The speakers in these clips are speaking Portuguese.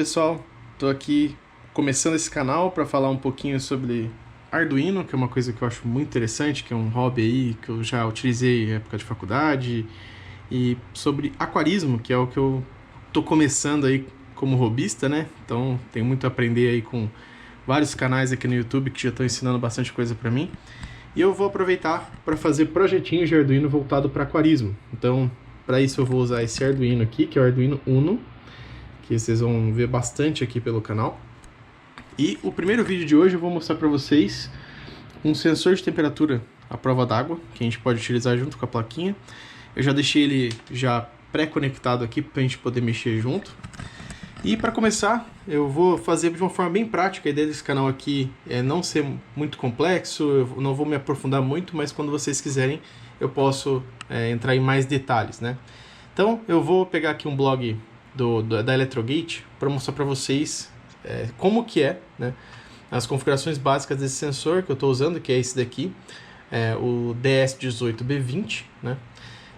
pessoal, estou aqui começando esse canal para falar um pouquinho sobre Arduino, que é uma coisa que eu acho muito interessante, que é um hobby aí que eu já utilizei em época de faculdade, e sobre aquarismo, que é o que eu estou começando aí como hobbyista, né? Então tenho muito a aprender aí com vários canais aqui no YouTube que já estão ensinando bastante coisa para mim. E eu vou aproveitar para fazer projetinhos de Arduino voltado para aquarismo. Então, para isso eu vou usar esse Arduino aqui, que é o Arduino Uno, que vocês vão ver bastante aqui pelo canal. E o primeiro vídeo de hoje eu vou mostrar para vocês um sensor de temperatura à prova d'água, que a gente pode utilizar junto com a plaquinha. Eu já deixei ele já pré-conectado aqui para a gente poder mexer junto. E para começar, eu vou fazer de uma forma bem prática. A ideia desse canal aqui é não ser muito complexo, eu não vou me aprofundar muito, mas quando vocês quiserem eu posso entrar em mais detalhes, né? Então eu vou pegar aqui um blog da Electrogate para mostrar para vocês como que é, né, as configurações básicas desse sensor que eu estou usando, que é esse daqui, o DS18B20, né?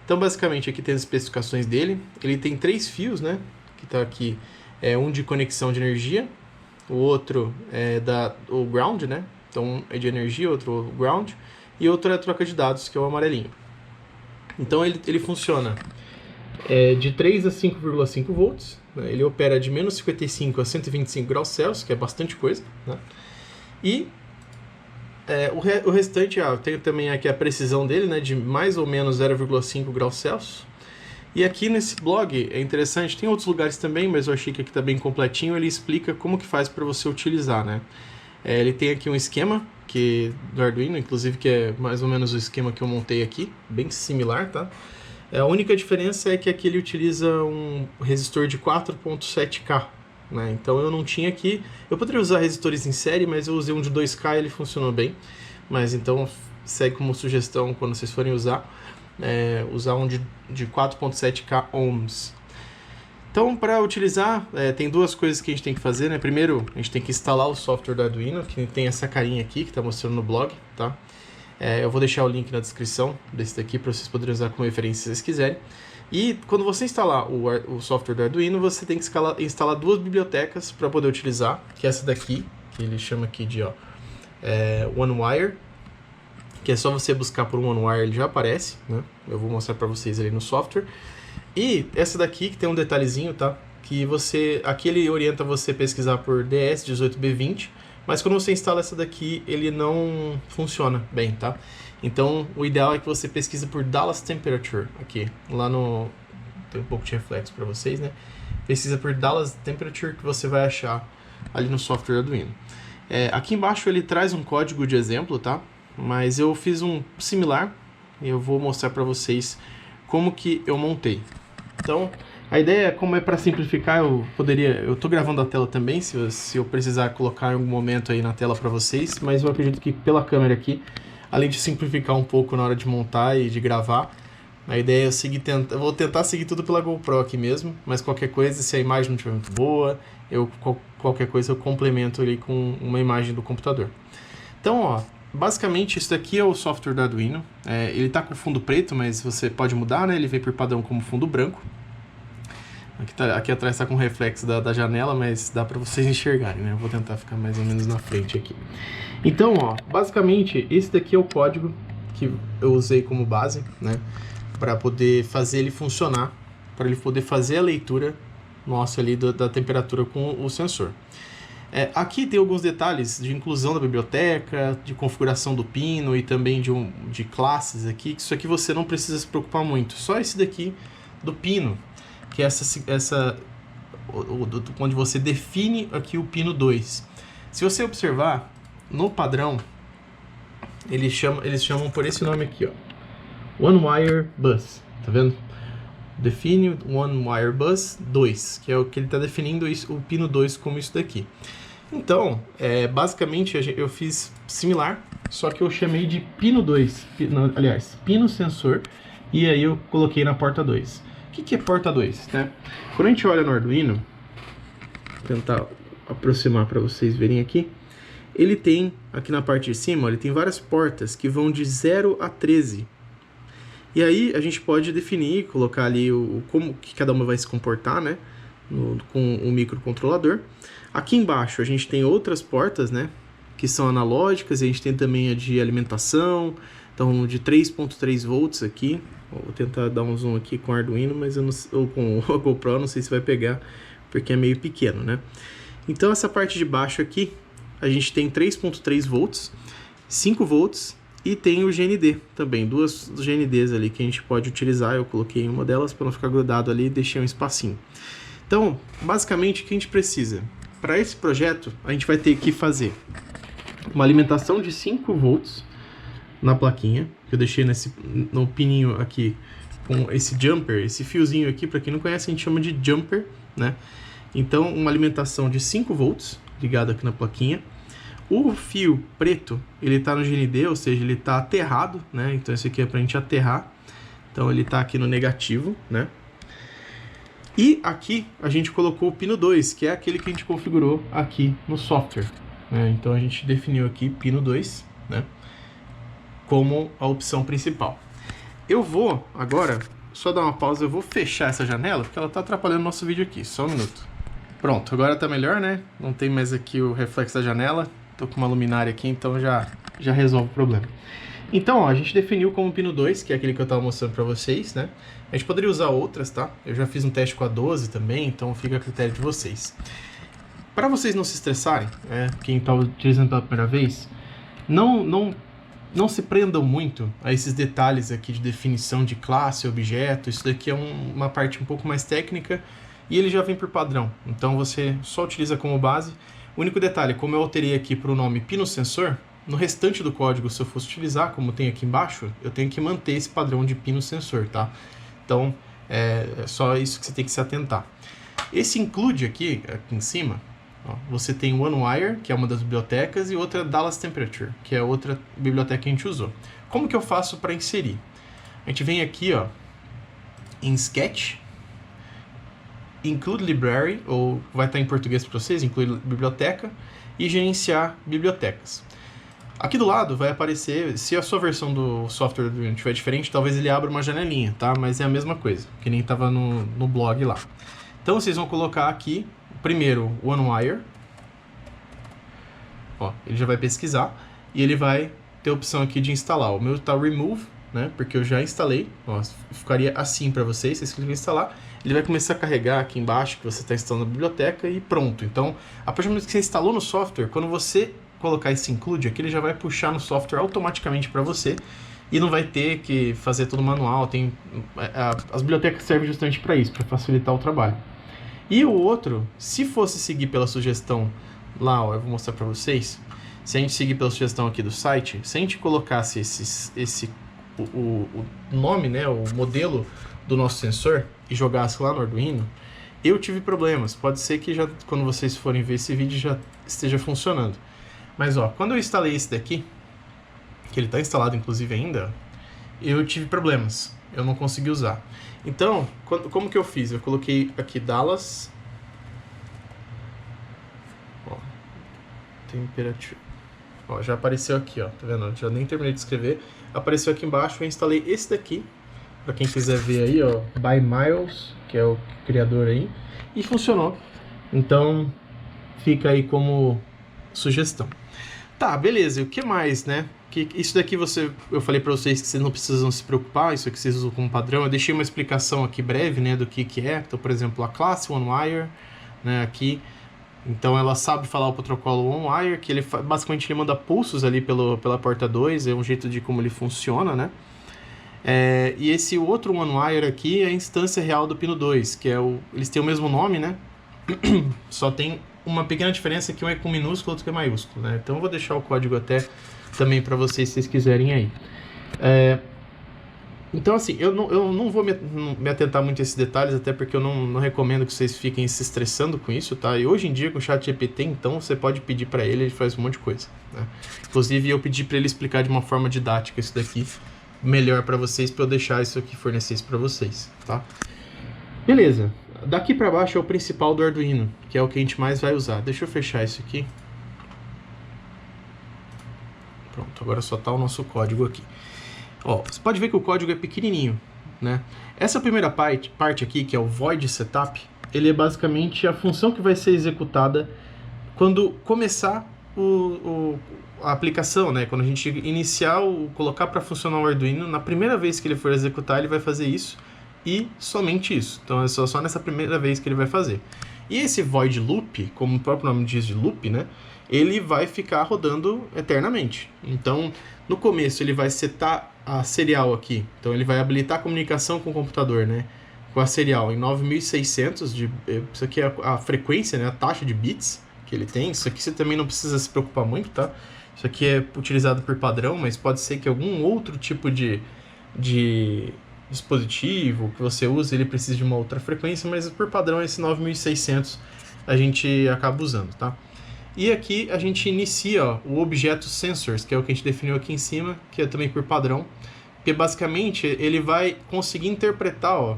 Então basicamente aqui tem as especificações dele. Ele tem 3 fios, né, que está aqui. Um de conexão de energia, o outro é o ground, né? Então um é de energia, outro ground, e outro é a troca de dados, que é o amarelinho. Então ele funciona de 3 a 5,5 volts, né? Ele opera de menos 55 a 125 graus Celsius, que é bastante coisa, né? E o restante, tem também aqui a precisão dele, né, de mais ou menos 0,5 graus Celsius. E aqui nesse blog é interessante, tem outros lugares também, mas eu achei que aqui está bem completinho. Ele explica como que faz para você utilizar, né? Ele tem aqui um esquema do Arduino, inclusive, que é mais ou menos o esquema que eu montei aqui, bem similar, tá? A única diferença é que aqui ele utiliza um resistor de 4.7K, né? Então eu não tinha aqui, eu poderia usar resistores em série, mas eu usei um de 2K e ele funcionou bem. Mas então segue como sugestão quando vocês forem usar. Usar um de 4.7K ohms. Então, para utilizar, tem duas coisas que a gente tem que fazer, né? Primeiro, a gente tem que instalar o software do Arduino, que tem essa carinha aqui que está mostrando no blog, tá? Eu vou deixar o link na descrição desse daqui para vocês poderem usar como referência se vocês quiserem. E quando você instalar o software do Arduino, você tem que instalar 2 bibliotecas para poder utilizar, que é essa daqui, que ele chama aqui de OneWire, que é só você buscar por OneWire, ele já aparece, né? Eu vou mostrar para vocês ali no software. E essa daqui, que tem um detalhezinho, tá? Aqui ele orienta você a pesquisar por DS18B20, mas quando você instala essa daqui, ele não funciona bem, tá? Então, o ideal é que você pesquise por Dallas Temperature, aqui. Tem um pouco de reflexo para vocês, né? Pesquisa por Dallas Temperature, que você vai achar ali no software Arduino. Aqui embaixo ele traz um código de exemplo, tá? Mas eu fiz um similar e eu vou mostrar para vocês como que eu montei. Então, a ideia, como é para simplificar, eu tô gravando a tela também, se eu precisar colocar em algum momento aí na tela para vocês, mas eu acredito que pela câmera aqui, além de simplificar um pouco na hora de montar e de gravar, a ideia é eu vou tentar seguir tudo pela GoPro aqui mesmo, mas qualquer coisa, se a imagem não estiver muito boa, qualquer coisa eu complemento ali com uma imagem do computador. Então, basicamente, isso daqui é o software do Arduino. Ele está com fundo preto, mas você pode mudar, né? Ele vem por padrão como fundo branco. Aqui atrás está com reflexo da janela, mas dá para vocês enxergarem, né? Eu vou tentar ficar mais ou menos na frente aqui. Então, basicamente, esse daqui é o código que eu usei como base, né? Para poder fazer ele funcionar, para ele poder fazer a leitura nossa ali da temperatura com o sensor. Aqui tem alguns detalhes de inclusão da biblioteca, de configuração do pino e também de classes aqui, que isso aqui você não precisa se preocupar muito. Só esse daqui do pino, que é onde você define aqui o pino 2. Se você observar, no padrão, eles chamam por esse nome aqui, OneWire Bus, tá vendo? Define OneWire Bus 2, que é o que ele está definindo o pino 2 como isso daqui. Então, basicamente eu fiz similar, só que eu chamei de pino 2, pino sensor, e aí eu coloquei na porta 2. O que é porta 2, né? Quando a gente olha no Arduino, vou tentar aproximar para vocês verem aqui, ele tem, aqui na parte de cima, ele tem várias portas que vão de 0 a 13. E aí a gente pode definir, colocar ali como que cada uma vai se comportar, né? com o microcontrolador. Aqui embaixo a gente tem outras portas, né, que são analógicas, e a gente tem também a de alimentação, então de 3.3 volts aqui. Vou tentar dar um zoom aqui com o Arduino, mas eu não, ou com o GoPro, eu não sei se vai pegar, porque é meio pequeno, né? Então essa parte de baixo aqui, a gente tem 3.3 volts, 5 volts e tem o GND também, duas GNDs ali que a gente pode utilizar. Eu coloquei em uma delas para não ficar grudado ali e deixei um espacinho. Então, basicamente, o que a gente precisa? Para esse projeto, a gente vai ter que fazer uma alimentação de 5 volts na plaquinha, que eu deixei no pininho aqui com esse jumper, esse fiozinho aqui, para quem não conhece, a gente chama de jumper, né? Então, uma alimentação de 5 volts ligado aqui na plaquinha. O fio preto, ele tá no GND, ou seja, ele tá aterrado, né? Então, esse aqui é pra gente aterrar. Então, ele tá aqui no negativo, né? E aqui a gente colocou o pino 2, que é aquele que a gente configurou aqui no software, né? Então, a gente definiu aqui pino 2, né, como a opção principal. Eu vou agora, só dar uma pausa, eu vou fechar essa janela, porque ela tá atrapalhando o nosso vídeo aqui. Só um minuto. Pronto, agora tá melhor, né? Não tem mais aqui o reflexo da janela. Tô com uma luminária aqui, então já resolve o problema. Então, ó, a gente definiu como pino 2, que é aquele que eu tava mostrando pra vocês, né? A gente poderia usar outras, tá? Eu já fiz um teste com a 12 também, então fica a critério de vocês. Para vocês não se estressarem, né? Quem tá utilizando pela primeira vez, não se prendam muito a esses detalhes aqui de definição de classe, objeto. Isso daqui é uma parte um pouco mais técnica e ele já vem por padrão. Então você só utiliza como base. O único detalhe, como eu alterei aqui para o nome pino sensor, no restante do código, se eu fosse utilizar, como tem aqui embaixo, eu tenho que manter esse padrão de pino sensor, tá? Então, é só isso que você tem que se atentar. Esse include aqui em cima, ó, você tem o OneWire, que é uma das bibliotecas, e outra Dallas Temperature, que é outra biblioteca que a gente usou. Como que eu faço para inserir? A gente vem aqui, ó, em Sketch, Include Library, ou vai estar em português para vocês, incluir biblioteca, e gerenciar bibliotecas. Aqui do lado vai aparecer, se a sua versão do software do estiver diferente, talvez ele abra uma janelinha, tá? Mas é a mesma coisa, que nem estava no blog lá. Então vocês vão colocar aqui, primeiro, o OneWire. Ó, ele já vai pesquisar e ele vai ter a opção aqui de instalar. O meu está Remove, né? Porque eu já instalei. Ó, ficaria assim para vocês clicam em instalar. Ele vai começar a carregar aqui embaixo que você está instalando a biblioteca e pronto. Então, a partir do momento que você instalou no software, quando você colocar esse include aqui, ele já vai puxar no software automaticamente para você e não vai ter que fazer todo manual. As bibliotecas servem justamente para isso, para facilitar o trabalho. E o outro, se fosse seguir pela sugestão lá, ó, eu vou mostrar para vocês, se a gente seguir pela sugestão aqui do site, se a gente colocasse o nome, né, o modelo do nosso sensor e jogasse lá no Arduino, eu tive problemas. Pode ser que já, quando vocês forem ver esse vídeo, já esteja funcionando. Mas ó, quando eu instalei esse daqui, que ele está instalado inclusive ainda, eu tive problemas. Eu não consegui usar. Então, como que eu fiz? Eu coloquei aqui Dallas. Ó, temperature. Ó, já apareceu aqui, ó. Tá vendo? Já nem terminei de escrever. Apareceu aqui embaixo. Eu instalei esse daqui. Pra quem quiser ver aí, ó. By Miles, que é o criador aí. E funcionou. Então, fica aí como sugestão. Tá, beleza. E o que mais, né? Isso daqui eu falei para vocês que vocês não precisam se preocupar, isso aqui vocês usam como padrão. Eu deixei uma explicação aqui breve, né, do que é. Então, por exemplo, a classe OneWire, né, aqui. Então, ela sabe falar o protocolo OneWire, que ele basicamente ele manda pulsos ali pela porta 2, é um jeito de como ele funciona, né. E esse outro OneWire aqui é a instância real do pino 2, que é eles têm o mesmo nome, né, só tem uma pequena diferença que um é com minúsculo, outro que é maiúsculo, né. Então, eu vou deixar o código até também para vocês, se vocês quiserem aí. Então, assim, eu não vou me atentar muito a esses detalhes, até porque eu não recomendo que vocês fiquem se estressando com isso, tá? E hoje em dia, com o ChatGPT, então, você pode pedir para ele faz um monte de coisa, né? Inclusive, eu pedi para ele explicar de uma forma didática isso daqui, melhor para vocês, para eu deixar isso aqui fornecer isso para vocês, tá? Beleza. Daqui para baixo é o principal do Arduino, que é o que a gente mais vai usar. Deixa eu fechar isso aqui. Pronto, agora só está o nosso código aqui. Ó, você pode ver que o código é pequenininho, né? Essa primeira parte aqui, que é o Void Setup, ele é basicamente a função que vai ser executada quando começar a aplicação, né? Quando a gente iniciar colocar para funcionar o Arduino, na primeira vez que ele for executar, ele vai fazer isso e somente isso. Então é só nessa primeira vez que ele vai fazer. E esse void loop, como o próprio nome diz de loop, né? Ele vai ficar rodando eternamente. Então, no começo ele vai setar a serial aqui. Então ele vai habilitar a comunicação com o computador, né? Com a serial em 9600, isso aqui é a frequência, né? A taxa de bits que ele tem. Isso aqui você também não precisa se preocupar muito, tá? Isso aqui é utilizado por padrão, mas pode ser que algum outro tipo de dispositivo que você use, ele precise de uma outra frequência, mas por padrão esse 9600 a gente acaba usando, tá? E aqui a gente inicia, ó, o objeto sensors, que é o que a gente definiu aqui em cima, que é também por padrão, porque basicamente ele vai conseguir interpretar, ó,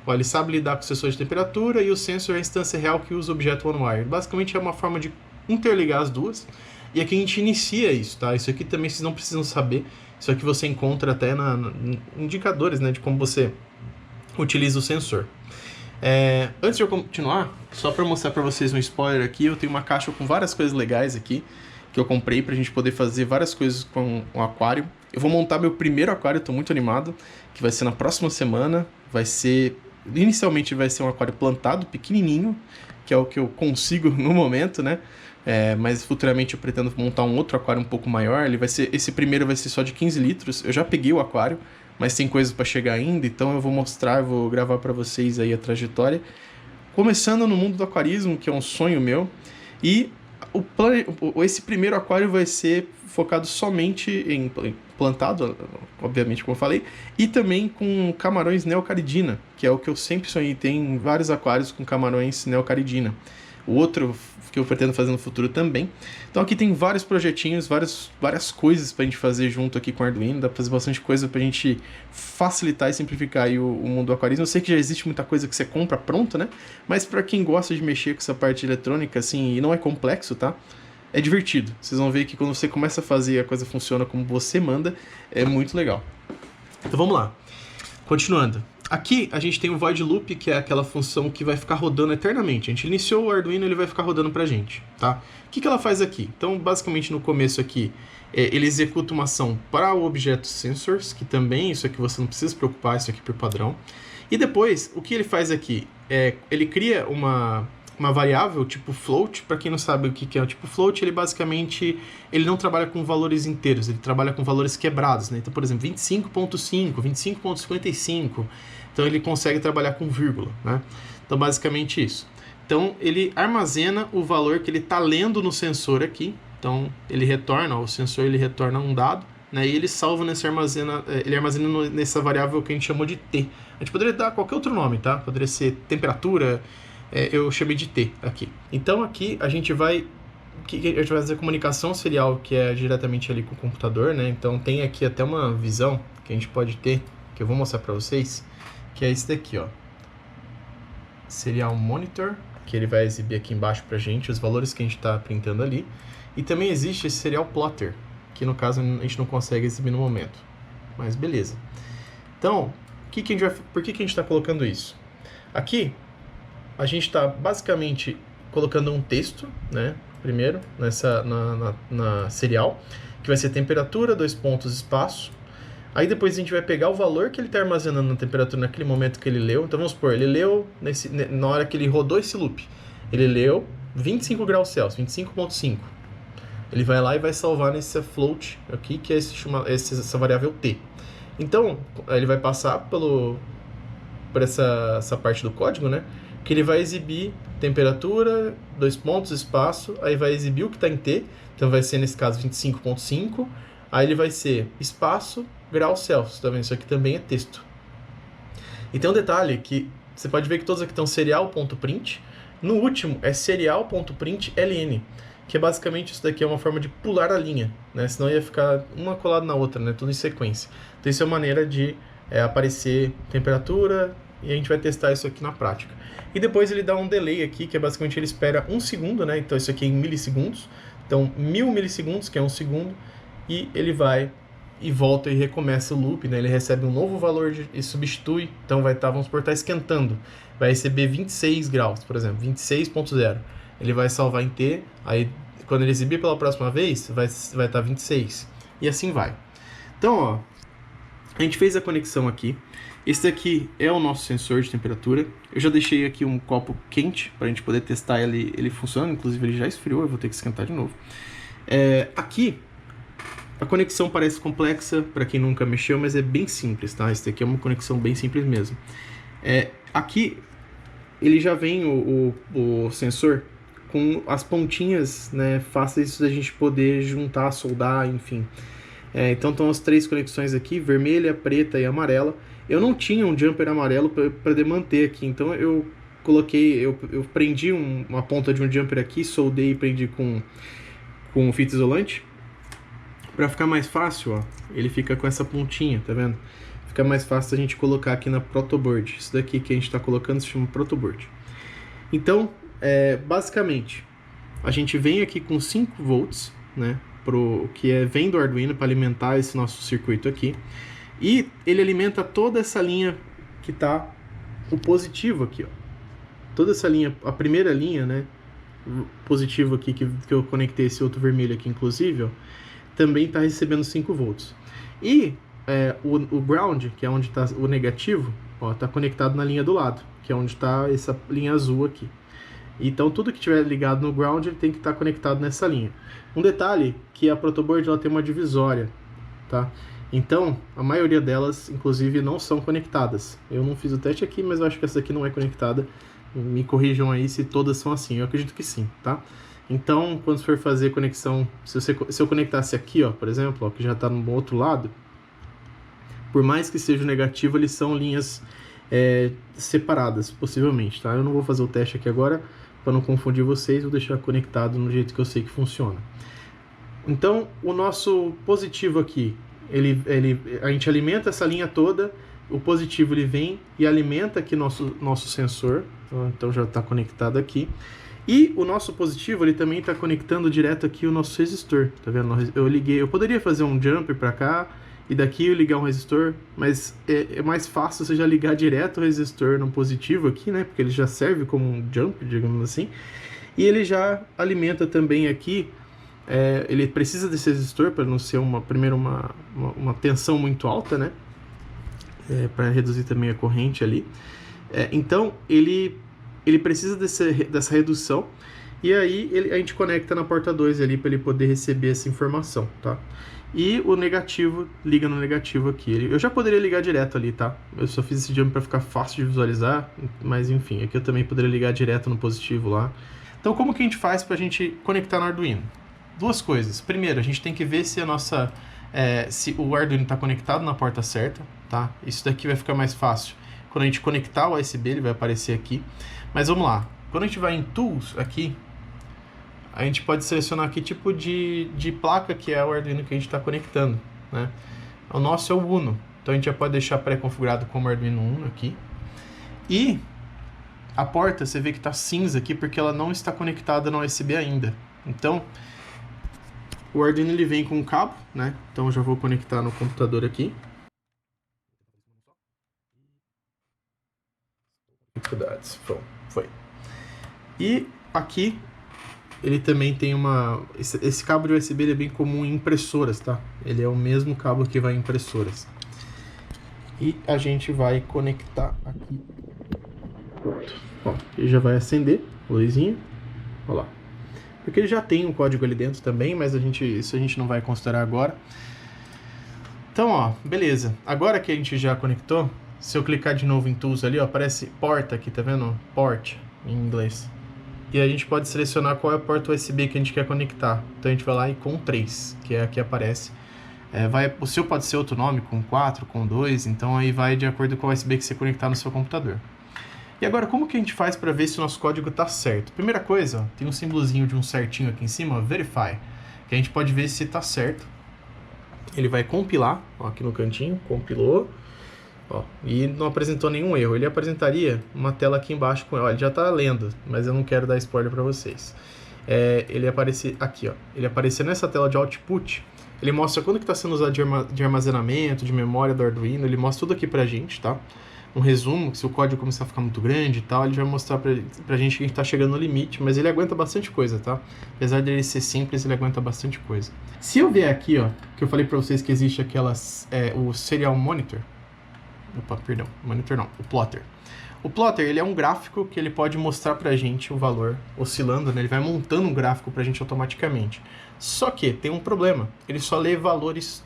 ele sabe lidar com o sensor de temperatura e o sensor é a instância real que usa o objeto OneWire. Basicamente é uma forma de interligar as duas. E aqui a gente inicia isso, tá? Isso aqui também vocês não precisam saber. Isso aqui você encontra até em indicadores, né, de como você utiliza o sensor. Antes de eu continuar, só para mostrar para vocês um spoiler aqui, eu tenho uma caixa com várias coisas legais aqui que eu comprei pra gente poder fazer várias coisas com o aquário. Eu vou montar meu primeiro aquário, tô muito animado, que vai ser na próxima semana. Inicialmente vai ser um aquário plantado, pequenininho, que é o que eu consigo no momento, né? Mas futuramente eu pretendo montar um outro aquário um pouco maior. Esse primeiro vai ser só de 15 litros. Eu já peguei o aquário, mas tem coisas para chegar ainda, então eu vou gravar para vocês aí a trajetória. Começando no mundo do aquarismo, que é um sonho meu, e esse primeiro aquário vai ser focado somente em plantado, obviamente, como eu falei, e também com camarões neocaridina, que é o que eu sempre sonhei. Tem vários aquários com camarões neocaridina. O outro que eu pretendo fazer no futuro também. Então aqui tem vários projetinhos, várias coisas pra gente fazer junto aqui com o Arduino. Dá pra fazer bastante coisa pra gente facilitar e simplificar aí o mundo do aquarismo. Eu sei que já existe muita coisa que você compra pronta, né? Mas pra quem gosta de mexer com essa parte eletrônica, assim, e não é complexo, tá? É divertido. Vocês vão ver que quando você começa a fazer e a coisa funciona como você manda, é muito legal. Então vamos lá. Continuando. Aqui a gente tem o void loop, que é aquela função que vai ficar rodando eternamente. A gente iniciou o Arduino, ele vai ficar rodando pra gente, tá? O que ela faz aqui? Então, basicamente, no começo aqui, ele executa uma ação para o objeto sensors, que também, isso aqui você não precisa se preocupar, isso aqui por padrão. E depois, o que ele faz aqui? Ele cria uma variável tipo float. Para quem não sabe o que é o tipo float, ele basicamente não trabalha com valores inteiros, ele trabalha com valores quebrados, né? Então, por exemplo, 25.5, 25.55, então ele consegue trabalhar com vírgula, né? Então, basicamente isso. Então, ele armazena o valor que ele está lendo no sensor aqui. Então, o sensor ele retorna um dado, né? E ele salva ele armazena nessa variável que a gente chamou de T. A gente poderia dar qualquer outro nome, tá? Poderia ser temperatura, eu chamei de T aqui. Então aqui a gente vai fazer comunicação serial, que é diretamente ali com o computador, né? Então tem aqui até uma visão que a gente pode ter, que eu vou mostrar para vocês, que é esse daqui, ó. Serial Monitor, que ele vai exibir aqui embaixo pra gente os valores que a gente está printando ali. E também existe esse Serial Plotter, que no caso a gente não consegue exibir no momento. Mas beleza. Então, por que a gente está colocando isso? Aqui a gente está basicamente colocando um texto, né, primeiro, na serial, que vai ser temperatura, espaço. Aí depois a gente vai pegar o valor que ele está armazenando na temperatura naquele momento que ele leu. Então vamos supor, ele leu, na hora que ele rodou esse loop, ele leu 25 graus Celsius, 25.5. Ele vai lá e vai salvar nesse float aqui, que é essa variável T. Então, ele vai passar por essa parte do código, né? Que ele vai exibir temperatura, espaço, aí vai exibir o que está em T, então vai ser nesse caso 25.5, aí ele vai ser espaço, graus Celsius, tá vendo? Isso aqui também é texto. E tem um detalhe que você pode ver que todos aqui estão serial.print, no último é serial.println, que é basicamente isso daqui, é uma forma de pular a linha, né? Senão ia ficar uma colada na outra, né? Tudo em sequência. Então isso é uma maneira de aparecer temperatura, e a gente vai testar isso aqui na prática. E depois ele dá um delay aqui, que é basicamente ele espera 1 segundo, né? Então isso aqui é em milissegundos. Então 1000 milissegundos, que é 1 segundo, e ele vai e volta e recomeça o loop, né? Ele recebe um novo valor e substitui, então vai estar, vamos supor, tá esquentando, vai receber 26 graus, por exemplo, 26.0. Ele vai salvar em T, aí quando ele exibir pela próxima vez, vai estar 26, e assim vai. Então, ó, a gente fez a conexão aqui. Esse aqui é o nosso sensor de temperatura. Eu já deixei aqui um copo quente para a gente poder testar ele funcionando. Inclusive ele já esfriou, eu vou ter que esquentar de novo. Aqui a conexão parece complexa para quem nunca mexeu, mas é bem simples, tá? Esse aqui é uma conexão bem simples mesmo. Aqui ele já vem o sensor com as pontinhas, né, fáceis da gente poder juntar, soldar, enfim. Então estão as 3 conexões aqui, vermelha, preta e amarela. Eu não tinha um jumper amarelo para manter aqui, então eu prendi uma ponta de um jumper aqui, soldei e prendi com fita isolante. Para ficar mais fácil, ó, ele fica com essa pontinha, tá vendo? Fica mais fácil a gente colocar aqui na protoboard. Isso daqui que a gente está colocando se chama protoboard. Então, basicamente, a gente vem aqui com 5 volts, né? Vem do Arduino para alimentar esse nosso circuito aqui. E ele alimenta toda essa linha que está o positivo aqui, ó. Toda essa linha, a primeira linha, né? Positivo aqui, que eu conectei esse outro vermelho aqui, inclusive, ó, também está recebendo 5 volts. E o ground, que é onde está o negativo, está conectado na linha do lado, que é onde está essa linha azul aqui. Então tudo que estiver ligado no ground ele tem que estar conectado nessa linha. Um detalhe que a protoboard ela tem uma divisória, tá? Então a maioria delas, inclusive, não são conectadas. Eu não fiz o teste aqui, mas eu acho que essa aqui não é conectada. Me corrijam aí se todas são assim. Eu acredito que sim, tá? Então quando for fazer conexão, se eu conectasse aqui, ó, por exemplo, ó, que já está no outro lado, por mais que seja negativo, eles são linhas separadas, possivelmente, tá? Eu não vou fazer o teste aqui agora para não confundir vocês, vou deixar conectado no jeito que eu sei que funciona. Então, o nosso positivo aqui, a gente alimenta essa linha toda, o positivo ele vem e alimenta aqui nosso sensor, então já está conectado aqui. E o nosso positivo ele também está conectando direto aqui o nosso resistor, tá vendo? Eu poderia fazer um jumper para cá, e daqui eu ligar um resistor, mas é mais fácil você já ligar direto o resistor no positivo aqui, né? Porque ele já serve como um jump, digamos assim. E ele já alimenta também aqui, ele precisa desse resistor para não ser uma tensão muito alta, né? Para reduzir também a corrente ali. Então ele precisa dessa redução. E aí a gente conecta na porta 2 ali para ele poder receber essa informação, tá? E o negativo liga no negativo aqui. Eu já poderia ligar direto ali, tá? Eu só fiz esse jump para ficar fácil de visualizar, mas enfim, aqui eu também poderia ligar direto no positivo lá. Então como que a gente faz para a gente conectar no Arduino? 2 coisas. Primeiro, a gente tem que ver se se o Arduino está conectado na porta certa, tá? Isso daqui vai ficar mais fácil. Quando a gente conectar o USB, ele vai aparecer aqui. Mas vamos lá. Quando a gente vai em Tools aqui, a gente pode selecionar que tipo de placa que é o Arduino que a gente está conectando, né? O nosso é o Uno, então a gente já pode deixar pré-configurado como Arduino Uno aqui. E a porta, você vê que está cinza aqui porque ela não está conectada no USB ainda. Então, o Arduino ele vem com um cabo, né? Então eu já vou conectar no computador aqui. Dificuldades, foi. E aqui ele também tem esse cabo de USB ele é bem comum em impressoras, tá? Ele é o mesmo cabo que vai em impressoras. E a gente vai conectar aqui. Pronto. Ó, ele já vai acender a luzinha. Olha lá. Porque ele já tem um código ali dentro também, mas isso a gente não vai considerar agora. Então, ó, beleza. Agora que a gente já conectou, se eu clicar de novo em Tools ali, ó, aparece porta aqui, tá vendo? Port, em inglês. E a gente pode selecionar qual é a porta USB que a gente quer conectar. Então a gente vai lá e com 3, que é a que aparece. O seu pode ser outro nome, com 4, com 2, então aí vai de acordo com o USB que você conectar no seu computador. E agora, como que a gente faz para ver se o nosso código está certo? Primeira coisa, ó, tem um símbolozinho de um certinho aqui em cima, ó, Verify, que a gente pode ver se está certo. Ele vai compilar, ó, aqui no cantinho, compilou. Ó, e não apresentou nenhum erro. Ele apresentaria uma tela aqui embaixo com ele já está lendo, mas eu não quero dar spoiler para vocês. Ele aparecer aqui, ó. Ele aparecer nessa tela de output Ele mostra quando que está sendo usado de armazenamento, de memória do Arduino, ele mostra tudo aqui pra gente, tá? Um resumo, se o código começar a ficar muito grande e tal, ele vai mostrar pra gente que a gente tá chegando no limite, mas ele aguenta bastante coisa, tá? Apesar dele ser simples, ele aguenta bastante coisa. Se eu vier aqui, ó, que eu falei pra vocês que existe aquelas, o Serial Monitor, opa, perdão, monitor não, o plotter. O plotter, ele é um gráfico que ele pode mostrar pra gente o valor oscilando, né? Ele vai montando um gráfico pra gente automaticamente. Só que tem um problema, ele só lê valores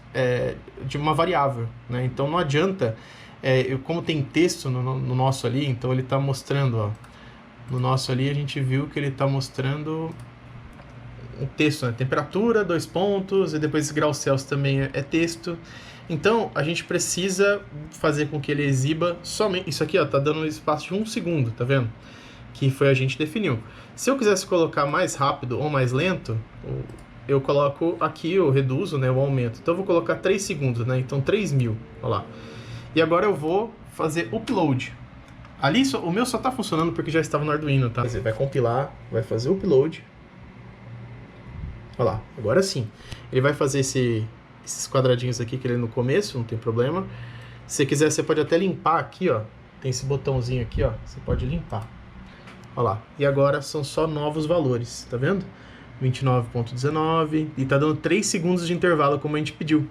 de uma variável, né? Então não adianta, como tem texto no nosso ali, então ele tá mostrando, ó, no nosso ali a gente viu que ele tá mostrando um texto, né? Temperatura, 2 pontos, e depois graus Celsius também é texto. Então, a gente precisa fazer com que ele exiba somente... Isso aqui, ó, tá dando um espaço de 1 segundo, tá vendo? Que foi a gente definiu. Se eu quisesse colocar mais rápido ou mais lento, eu coloco aqui, eu reduzo, né, o aumento. Então, eu vou colocar 3 segundos, né? Então, 3.000, olha lá. E agora eu vou fazer upload. Ali, o meu só tá funcionando porque já estava no Arduino, tá? Você vai compilar, vai fazer upload. Olha lá, agora sim. Ele vai fazer esses quadradinhos aqui que ele é no começo, não tem problema. Se você quiser, você pode até limpar aqui, ó. Tem esse botãozinho aqui, ó. Você pode limpar. Olha lá. E agora são só novos valores, tá vendo? 29.19 e tá dando 3 segundos de intervalo como a gente pediu.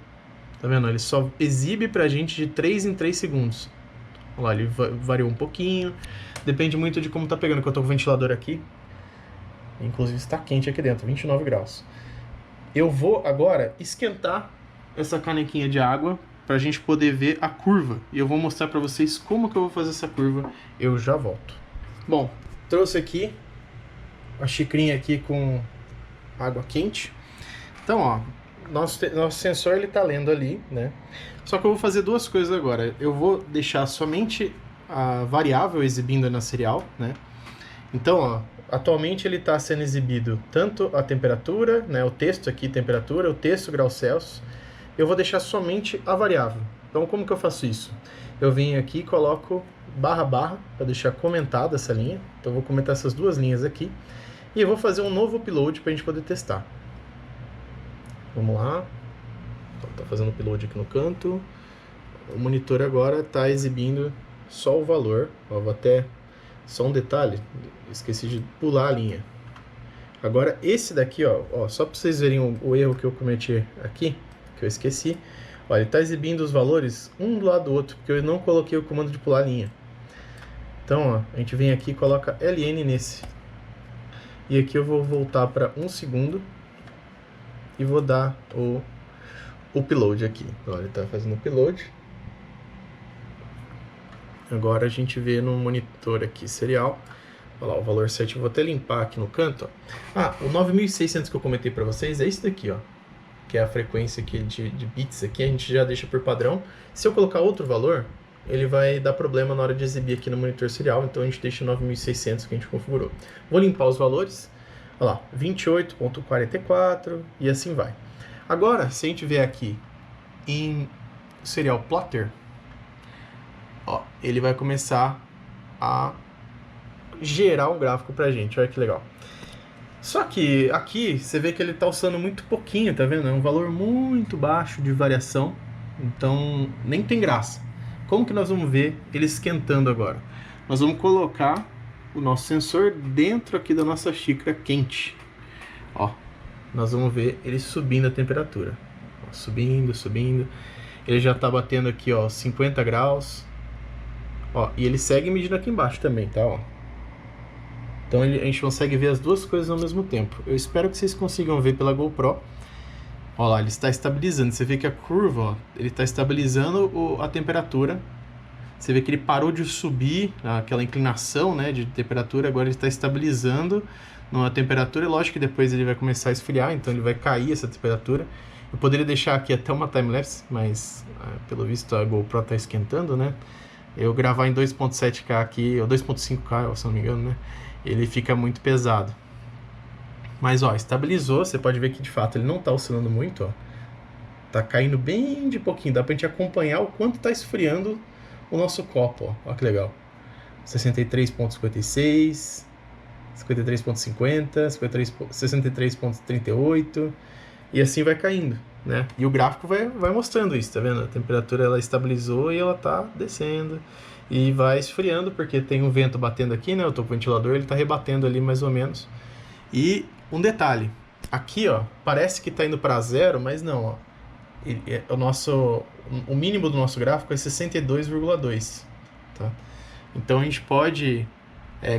Tá vendo? Ele só exibe pra gente de 3 em 3 segundos. Olha lá, ele variou um pouquinho. Depende muito de como tá pegando, que eu tô com o ventilador aqui. Inclusive está quente aqui dentro, 29 graus. Eu vou agora esquentar essa canequinha de água para a gente poder ver a curva. E eu vou mostrar para vocês como que eu vou fazer essa curva. Eu já volto. Bom, trouxe aqui a xicrinha aqui com água quente. Então, ó, nosso sensor ele tá lendo ali, né? Só que eu vou fazer duas coisas agora. Eu vou deixar somente a variável exibindo na serial, né? Então, ó, atualmente ele está sendo exibido tanto a temperatura, né, o texto aqui, temperatura, o texto, graus Celsius. Eu vou deixar somente a variável. Então, como que eu faço isso? Eu venho aqui e coloco barra para deixar comentada essa linha. Então, eu vou comentar essas duas linhas aqui. E eu vou fazer um novo upload para a gente poder testar. Vamos lá. Está fazendo o upload aqui no canto. O monitor agora está exibindo só o valor. Ó, vou até... Só um detalhe, esqueci de pular a linha. Agora esse daqui, ó, só para vocês verem o erro que eu cometi aqui, que eu esqueci. Ó, ele está exibindo os valores um do lado do outro, porque eu não coloquei o comando de pular a linha. Então, ó, a gente vem aqui e coloca LN nesse. E aqui eu vou voltar para 1 segundo e vou dar o upload aqui. Ó, ele está fazendo upload. Agora a gente vê no monitor aqui, serial. Olha lá, o valor 7, eu vou até limpar aqui no canto. Ó. Ah, o 9600 que eu comentei para vocês é esse daqui, ó. Que é a frequência aqui de bits aqui, a gente já deixa por padrão. Se eu colocar outro valor, ele vai dar problema na hora de exibir aqui no monitor serial, então a gente deixa 9600 que a gente configurou. Vou limpar os valores. Olha lá, 28.44 e assim vai. Agora, se a gente vier aqui em serial plotter, ó, ele vai começar a gerar um gráfico pra gente, olha que legal. Só que aqui você vê que ele tá usando muito pouquinho, tá vendo? É um valor muito baixo de variação, então nem tem graça. Como que nós vamos ver ele esquentando agora? Nós vamos colocar o nosso sensor dentro aqui da nossa xícara quente. Ó, nós vamos ver ele subindo a temperatura. Ó, subindo, subindo. Ele já tá batendo aqui, ó, 50 graus. Ó, e ele segue medindo aqui embaixo também, tá? Ó. Então a gente consegue ver as duas coisas ao mesmo tempo. Eu espero que vocês consigam ver pela GoPro. Ó lá, ele está estabilizando. Você vê que a curva, ó, ele está estabilizando a temperatura. Você vê que ele parou de subir aquela inclinação, né, de temperatura. Agora ele está estabilizando na temperatura. Lógico que depois ele vai começar a esfriar, então ele vai cair essa temperatura. Eu poderia deixar aqui até uma time-lapse, mas pelo visto a GoPro está esquentando, né? Eu gravar em 2.7K aqui, ou 2.5K, se não me engano, né? Ele fica muito pesado. Mas, ó, estabilizou. Você pode ver que, de fato, ele não tá oscilando muito, ó. Tá caindo bem de pouquinho. Dá pra gente acompanhar o quanto tá esfriando o nosso copo, ó. Ó que legal. 63.56, 53.50, 63.38, e assim vai caindo. né? E o gráfico vai mostrando isso, tá vendo? A temperatura ela estabilizou e ela tá descendo e vai esfriando porque tem um vento batendo aqui, né? Eu tô com o ventilador, ele tá rebatendo ali mais ou menos. E um detalhe, aqui, ó, parece que tá indo para zero, mas não, ó. O mínimo do nosso gráfico é 62,2, tá? Então a gente pode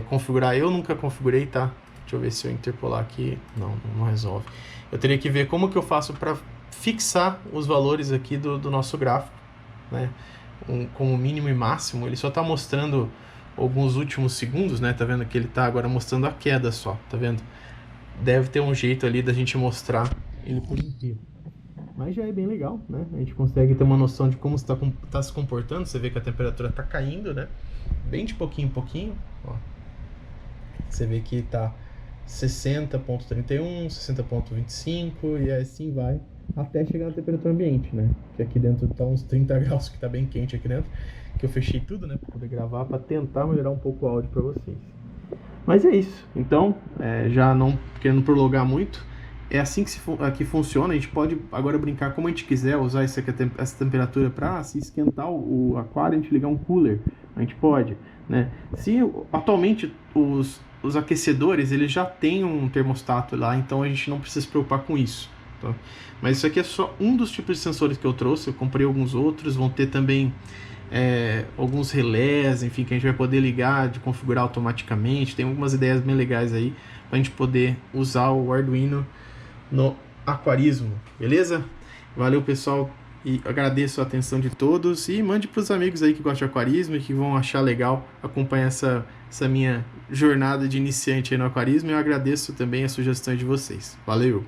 configurar. Eu nunca configurei, tá? Deixa eu ver se eu interpolar aqui. Não resolve. Eu teria que ver como que eu faço para fixar os valores aqui do nosso gráfico, né? Com o mínimo e máximo. Ele só está mostrando alguns últimos segundos, né? Tá vendo que ele está agora mostrando a queda só, tá vendo? Deve ter um jeito ali da gente mostrar ele por inteiro. Mas já é bem legal, né? A gente consegue ter uma noção de como está se comportando. Você vê que a temperatura está caindo, né? Bem de pouquinho em pouquinho, ó. Você vê que tá 60,31, 60,25 e assim vai até chegar na temperatura ambiente, né? Que aqui dentro tá uns 30 graus, que tá bem quente aqui dentro. Que eu fechei tudo, né? Pra poder gravar, pra tentar melhorar um pouco o áudio pra vocês. Mas é isso. Então, já não querendo prolongar muito, é assim que funciona. A gente pode agora brincar como a gente quiser, usar essa temperatura para se esquentar o aquário, a gente ligar um cooler. A gente pode, né? Se atualmente os aquecedores eles já têm um termostato lá, então a gente não precisa se preocupar com isso. Tá? Mas isso aqui é só um dos tipos de sensores que eu trouxe. Eu comprei alguns outros, vão ter também alguns relés, enfim, que a gente vai poder ligar, de configurar automaticamente. Tem algumas ideias bem legais aí para a gente poder usar o Arduino no aquarismo, beleza? Valeu, pessoal, e agradeço a atenção de todos e mande para os amigos aí que gostam de aquarismo e que vão achar legal acompanhar essa minha jornada de iniciante aí no aquarismo. Eu agradeço também as sugestões de vocês. Valeu!